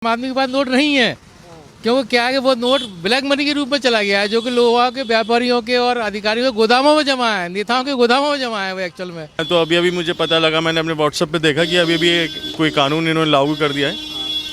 आदमी के पास नोट नहीं है, क्योंकि क्या है कि वो नोट ब्लैक मनी के रूप में चला गया है, जो कि लोगों के, व्यापारियों के और अधिकारियों के गोदामों में जमा है, नेताओं के गोदामों में जमा है वो एक्चुअल में। तो अभी मुझे पता लगा, मैंने अपने व्हाट्सएप पे देखा कि अभी कोई कानून इन्होंने लागू कर दिया है,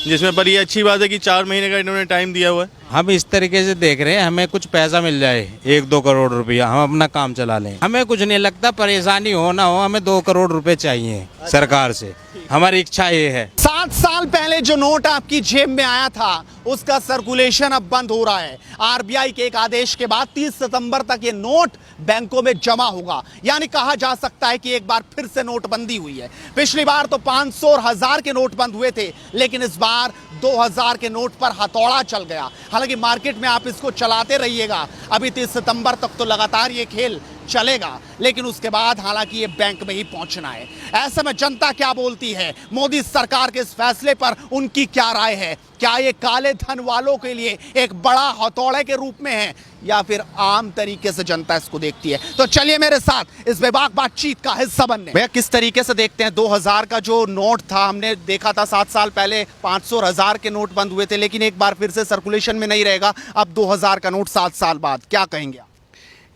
जिसमें पर ये अच्छी बात है कि 4 महीने का इन्होंने टाइम दिया हुआ है। हम इस तरीके से देख रहे हैं, हमें कुछ पैसा मिल जाए 1-2 करोड़ रुपया, हम अपना काम चला लें, हमें कुछ नहीं लगता, परेशानी हो ना हो, हमें 2 करोड़ रुपए चाहिए सरकार से, हमारी इच्छा ये है। 7 साल पहले जो नोट आपकी जेब में आया था उसका सर्कुलेशन अब बंद हो रहा है। आरबीआई के एक आदेश के बाद 30 सितंबर तक ये नोट बैंकों में जमा होगा, यानी कहा जा सकता है कि एक बार फिर से नोटबंदी हुई है। पिछली बार तो 500 और 1000 के नोट बंद हुए थे, लेकिन इस बार 2000 के नोट पर हथौड़ा चल गया। हालांकि मार्केट में आप इसको चलाते रहिएगा, अभी 30 सितंबर तक तो लगातार ये खेल चलेगा, लेकिन उसके बाद हालांकि ये बैंक में ही पहुंचना है। ऐसे में जनता क्या बोलती है, मोदी सरकार के इस फैसले पर उनकी क्या राय है? क्या ये काले धन वालों के लिए एक बड़ा हथौड़े के रूप में है, या फिर आम तरीके से जनता इसको देखती है? तो चलिए मेरे साथ इस बेबाक बातचीत का हिस्सा बनने। भैया, किस तरीके से देखते हैं 2000 का जो नोट था, हमने देखा था 7 साल पहले 500 और 1000 के नोट बंद हुए थे, लेकिन एक बार फिर से सर्कुलेशन में नहीं रहेगा, अब 2000 का नोट 7 साल बाद, क्या कहेंगे?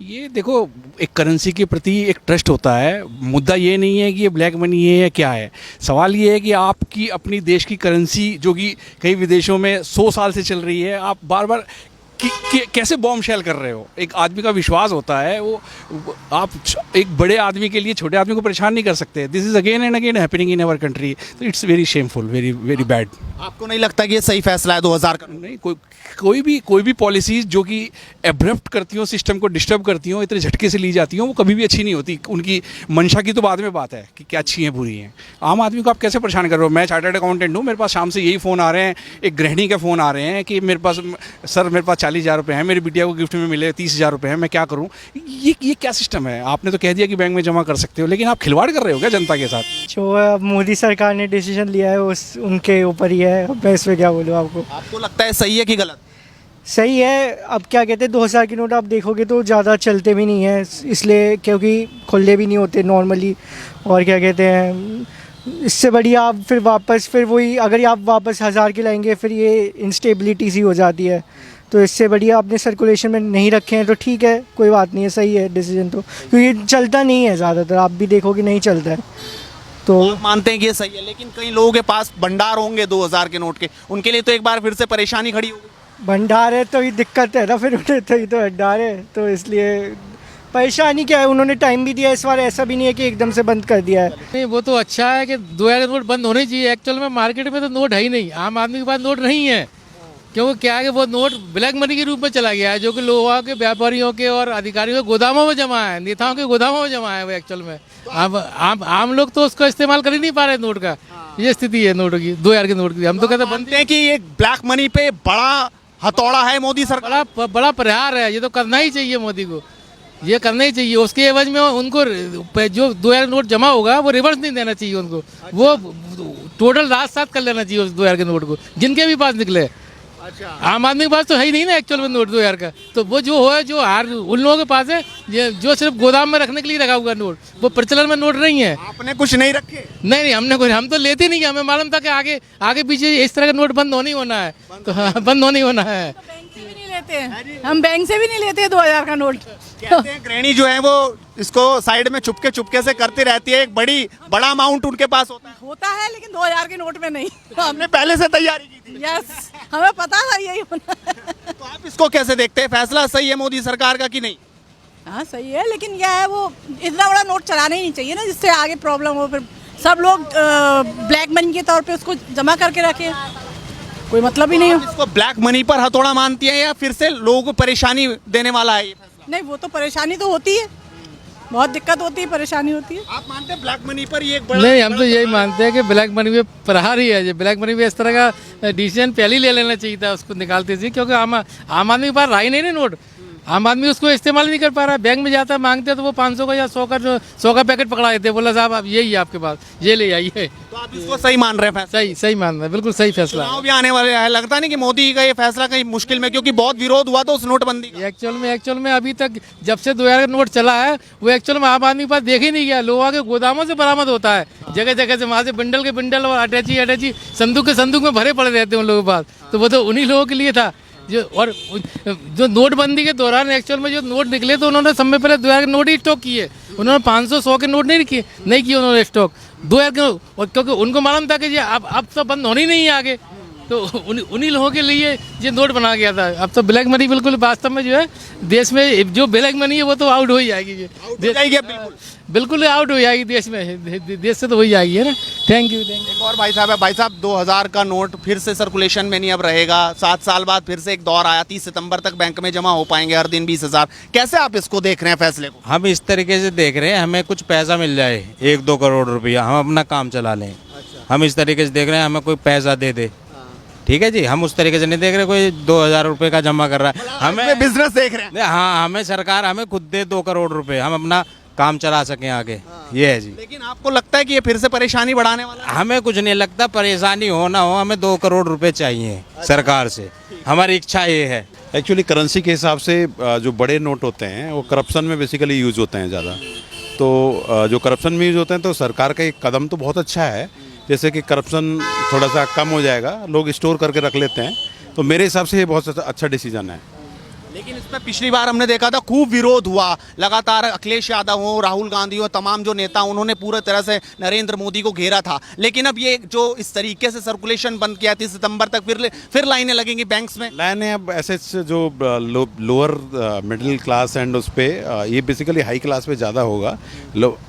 ये देखो, एक करेंसी के प्रति एक ट्रस्ट होता है। मुद्दा ये नहीं है कि ये ब्लैक मनी है या क्या है, सवाल ये है कि आपकी अपनी देश की करेंसी जो कि कई विदेशों में 100 साल से चल रही है, आप बार बार कैसे बॉम्ब शेल कर रहे हो? एक आदमी का विश्वास होता है, वो आप एक बड़े आदमी के लिए छोटे आदमी को परेशान नहीं कर सकते। This is again and again happening in our country, तो it's very shameful, very very bad. आपको नहीं लगता कि ये सही फैसला है 2000 का? नहीं, कोई भी पॉलिसीज जो कि एब्रप्ट करती हो, सिस्टम को डिस्टर्ब करती हो, इतने झटके से ली जाती हो, वो कभी भी अच्छी नहीं होती। उनकी मंशा की तो बाद में बात है कि क्या अच्छी हैं बुरी हैं। आम आदमी को आप कैसे परेशान कर रहे हो? मैं चार्टर्ड अकाउंटेंट हूँ, मेरे पास शाम से यही फ़ोन आ रहे हैं, एक गृहिणी के फ़ोन आ रहे हैं कि मेरे पास सर मेरे पास 40,000 रुपये हैं, मेरी बिटिया को गिफ्ट में मिले 30,000 रुपये हैं, मैं क्या करूँ? ये क्या सिस्टम है? आपने तो कह दिया कि बैंक में जमा कर सकते हो, लेकिन आप खिलवाड़ कर रहे हो क्या जनता के साथ? जो मोदी सरकार ने डिसीजन लिया है उस उनके ऊपर ही है, मैं इसमें क्या बोलूँ आपको। आपको लगता है सही है कि गलत? सही है। अब क्या कहते हैं, 2000 के नोट आप देखोगे तो ज़्यादा चलते भी नहीं हैं, इसलिए क्योंकि खुले भी नहीं होते नॉर्मली, और क्या कहते हैं, इससे बढ़िया आप फिर वापस फिर वही, अगर आप वापस 1000 के लाएंगे फिर ये इंस्टेबिलिटी सी हो जाती है। तो इससे बढ़िया आपने सर्कुलेशन में नहीं रखे हैं तो ठीक है, कोई बात नहीं है, सही है डिसीजन तो, क्योंकि चलता नहीं है ज़्यादातर, आप भी देखोगे नहीं चलता है। तो आप मानते हैं कि ये सही है, लेकिन कई लोगों के पास भंडार होंगे 2000 के नोट के, उनके लिए तो एक बार फिर से परेशानी खड़ी होगी। भंडार है तो ही दिक्कत है ना, फिर उन्हें तो ही तो भंडार है, तो इसलिए परेशानी क्या है। उन्होंने टाइम भी दिया इस बार, ऐसा भी नहीं है कि एकदम से बंद कर दिया है। नहीं, वो तो अच्छा है कि 2000 नोट बंद होने चाहिए। एक्चुअल में मार्केट में तो नोट है ही नहीं, आम आदमी के पास नोट नहीं है, क्योंकि क्या है कि वो नोट ब्लैक मनी के रूप में चला गया है, जो कि लोगों के, व्यापारियों के और अधिकारियों के गोदामों में जमा है, नेताओं के गोदामों में जमा है वो एक्चुअल में। अब आम लोग तो उसका इस्तेमाल कर ही नहीं पा रहे नोट का, ये स्थिति है नोट की, 2000 के नोट की। हम तो कहते बनते हैं कि ये ब्लैक मनी पे बड़ा हथौड़ा है मोदी सरकार, बड़ा प्रहार है, ये तो करना ही चाहिए मोदी को, ये करना ही चाहिए। उसके एवज में उनको जो 2000 नोट जमा होगा वो रिवर्स नहीं देना चाहिए उनको, वो टोटल रात साथ कर लेना चाहिए उस 2000 के नोट को, जिनके भी पास निकले। अच्छा, आम आदमी के पास तो है ही नहीं ना एक्चुअल में नोट 2000 का, तो वो जो है, जो हार उन लोगों के पास है जो सिर्फ गोदाम में रखने के लिए रखा हुआ नोट, वो प्रचलन में नोट नहीं है। आपने कुछ नहीं रखे? नहीं, हम तो लेते नहीं, हमें मालूम था कि आगे पीछे इस तरह का नोट बंद होने ही होना है, तो हाँ, बंद होने ही होना है। हम बैंक से भी नहीं लेते 2000 का नोट। कहते हैं गृहिणी जो है वो इसको साइड में चुपके से करती रहती है, एक बड़ा अमाउंट उनके पास होता है, लेकिन 2000 के नोट में नहीं। हमने पहले से तैयारी की थी। यस, हमें पता था यही होना है। तो आप इसको कैसे देखते हैं? फैसला सही है मोदी सरकार का कि नहीं? हाँ सही है, लेकिन क्या है, वो इतना बड़ा नोट चलाना ही नहीं चाहिए ना, जिससे आगे प्रॉब्लम हो, फिर सब लोग ब्लैक मनी के तौर पे उसको जमा करके रखें, कोई मतलब ही नहीं हो। इसको ब्लैक मनी पर हथौड़ा मानती है या फिर से लोगों को परेशानी देने वाला है ये फैसला? नहीं, वो तो परेशानी तो होती है, बहुत दिक्कत होती है, परेशानी होती है। आप मानते हैं ब्लैक मनी पर ये एक बड़ा? नहीं, हम तो यही मानते हैं कि ब्लैक मनी में प्रहार ही है। ब्लैक मनी में इस तरह का डिसीजन पहले ही ले लेना चाहिए था उसको निकालते थे, क्योंकि आम आदमी के पास रहा ही नहीं ना नोट, आम आदमी उसको इस्तेमाल नहीं कर पा रहा है। बैंक में जाता है मांगते हैं तो वो 500 का या 100 का पैकेट पकड़ा देते हैं, बोला साहब आप यही है आपके पास, ये ले आइए। तो आप इसको सही मान रहे हैं फैसला? सही मान रहा है, बिल्कुल सही फैसला चुनाव भी आने वाले हैं, लगता नहीं कि मोदी का ये फैसला कहीं मुश्किल में, क्योंकि बहुत विरोध हुआ था उस नोटबंदी का। है। एक्चुअल में अभी तक जब से 2000 का नोट चला है वो एक्चुअल में आम आदमी के पास देख ही नहीं गया। लोहा के गोदामों से बरामद होता है, जगह जगह से, वहाँ से बंडल के बंडल और अटैची संदूक के संदूक में भरे पड़े रहते हैं उन लोगों के पास। तो वो तो उन्हीं लोगों के लिए था जो नोटबंदी के दौरान एक्चुअल में जो नोट निकले तो उन्होंने समय पहले 2000 के नोट ही स्टॉक किए। उन्होंने 500 100 के नोट नहीं किए उन्होंने स्टॉक 2000 के। और क्योंकि उनको मालूम था कि ये अब तो बंद होनी नहीं है आगे, तो उन्हीं लोगों के लिए ये नोट बना गया था। अब तो ब्लैक मनी बिल्कुल वास्तव में जो है देश में जो ब्लैक मनी है वो तो आउट हो ही जाएगी। ये बिल्कुल आउट हो जाएगी देश में, देश से तो हो ही जाएगी है ना। Thank you. एक और भाई साहब है। भाई साहब 2000 का नोट फिर से सर्कुलेशन में नहीं अब रहेगा, 7 साल बाद फिर से एक दौर आया, 30 सितंबर तक बैंक में जमा हो पाएंगे हर दिन 20,000। कैसे आप इसको देख रहे हैं फैसले को? हम इस तरीके से देख रहे हैं, हमें कुछ पैसा मिल जाए 1-2 करोड़ रुपया, हम अपना काम चला लें। हम इस तरीके से देख रहे हैं, हमें कोई पैसा दे दे, ठीक है जी। हम उस तरीके से नहीं देख रहे कोई 2000 रुपये का जमा कर रहा है, हमें बिजनेस देख रहे हैं। हाँ, हमें सरकार हमें खुद दे 2 करोड़ रुपए, हम अपना काम चला सकें आगे। ये है जी। लेकिन आपको लगता है कि ये फिर से परेशानी बढ़ाने वाला है? हमें कुछ नहीं लगता, परेशानी हो ना हो, हमें 2 करोड़ रुपए चाहिए सरकार से, हमारी इच्छा ये है। एक्चुअली करेंसी के हिसाब से जो बड़े नोट होते हैं वो करप्शन में बेसिकली यूज़ होते हैं ज़्यादा। तो जो करप्शन में यूज़ होते हैं तो सरकार का एक कदम तो बहुत अच्छा है, जैसे कि करप्शन थोड़ा सा कम हो जाएगा, लोग स्टोर करके रख लेते हैं, तो मेरे हिसाब से ये बहुत अच्छा डिसीजन है। लेकिन इसमें पिछली बार हमने देखा था खूब विरोध हुआ, लगातार अखिलेश यादव हो, राहुल गांधी हो, तमाम जो नेता उन्होंने पूरे तरह से नरेंद्र मोदी को घेरा था। लेकिन अब ये जो इस तरीके से सर्कुलेशन बंद किया 30 सितंबर तक फिर लाइनें लगेंगे बैंक्स में। लाइनें अब ऐसे जो लोअर मिडिल क्लास एंड उस पर ये बेसिकली हाई क्लास पे ज़्यादा होगा,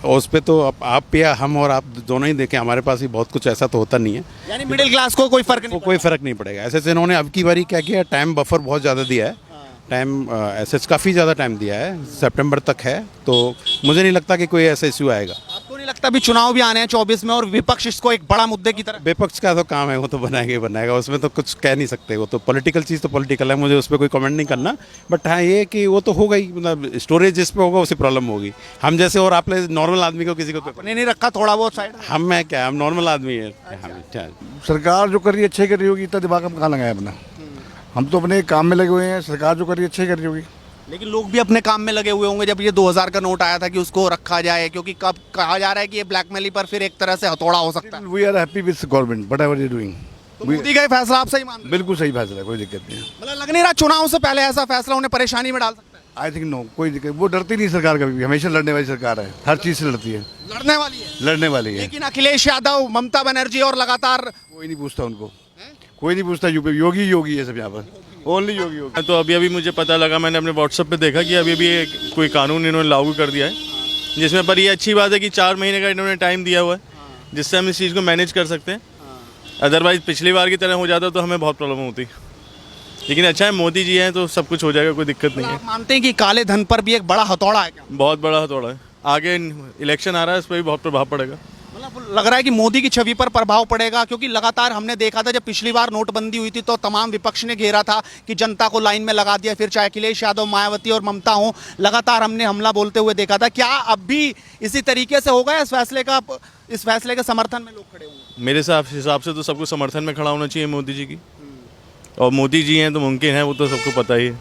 उस पर तो आप या हम और आप दोनों ही देखें, हमारे पास ही बहुत कुछ ऐसा तो होता नहीं है, यानी मिडिल क्लास को कोई फर्क नहीं पड़ेगा। ऐसे इन्होंने अब की बारी क्या किया, टाइम बफर बहुत ज़्यादा दिया है, टाइम ऐसे काफ़ी ज़्यादा टाइम दिया है, सितंबर तक है, तो मुझे नहीं लगता कि कोई ऐसा इशू आएगा। आपको नहीं लगता? अभी चुनाव भी आने हैं 24 में और विपक्ष इसको एक बड़ा मुद्दे की तरह। विपक्ष का तो काम है, वो तो बनाएगा, उसमें तो कुछ कह नहीं सकते, वो तो पॉलिटिकल चीज़ तो पॉलिटिकल है, मुझे उस पर कोई कमेंट नहीं करना। बट हाँ ये कि वो तो होगा ही, मतलब स्टोरेज जिस पे होगा उसे प्रॉब्लम होगी। हम जैसे और आप नॉर्मल आदमी को किसी को नहीं रखा थोड़ा बहुत साइड, हम मैं क्या, हम नॉर्मल आदमी है। सरकार जो कर रही है अच्छे कर रही होगी, इतना दिमाग हम कहाँ लगाए अपना, हम तो अपने काम में लगे हुए हैं, सरकार जो कर रही है अच्छे कर रही होगी। लेकिन लोग भी अपने काम में लगे हुए होंगे। जब ये 2000 का नोट आया था कि उसको रखा जाए, क्योंकि कब कहा जा रहा है कि ये ब्लैकमेली पर फिर एक तरह से हथौड़ा हो सकता है। We are happy with government whatever you doing. तो मोदी का ये फैसला आप सही मान रहे हैं? बिल्कुल सही फैसला है, कोई दिक्कत नहीं है। मतलब लग नहीं रहा चुनाव से पहले ऐसा फैसला उन्हें परेशानी में डाल सकता है? आई थिंक नो, कोई दिक्कत, वो डरती नहीं सरकार कभी भी, हमेशा लड़ने वाली सरकार है, हर चीज़ से लड़ती है, लड़ने वाली है। है। लेकिन अखिलेश यादव, ममता बनर्जी और लगातार कोई नहीं पूछता उनको, कोई नहीं पूछता। यूपी योगी है सब यहाँ पर, ओनली योगी। तो अभी मुझे पता लगा, मैंने अपने व्हाट्सएप पे देखा कि अभी कोई कानून इन्होंने लागू कर दिया है, जिसमें पर ये अच्छी बात है कि 4 महीने का इन्होंने टाइम दिया हुआ है, जिससे हम इस चीज़ को मैनेज कर सकते हैं। अदरवाइज़ पिछली बार की तरह हो जाता तो हमें बहुत प्रॉब्लम होती। लेकिन अच्छा है मोदी जी हैं तो सब कुछ हो जाएगा, कोई दिक्कत नहीं है। आप मानते हैं कि काले धन पर भी एक बड़ा हथौड़ा है क्या? बहुत बड़ा हथौड़ा है, आगे इलेक्शन आ रहा है, इस पर भी बहुत प्रभाव पड़ेगा। मतलब लग रहा है कि मोदी की छवि पर प्रभाव पड़ेगा, क्योंकि लगातार हमने देखा था जब पिछली बार नोटबंदी हुई थी तो तमाम विपक्ष ने घेरा था कि जनता को लाइन में लगा दिया, फिर चाहे अखिलेश यादव, मायावती और ममता हो, लगातार हमने हमला बोलते हुए देखा था। क्या अब भी इसी तरीके से होगा इस फैसले के समर्थन में लोग खड़े होंगे? मेरे हिसाब से तो सबको समर्थन में खड़ा होना चाहिए मोदी जी की, और मोदी जी हैं तो मुमकिन है, वो तो सबको पता ही है।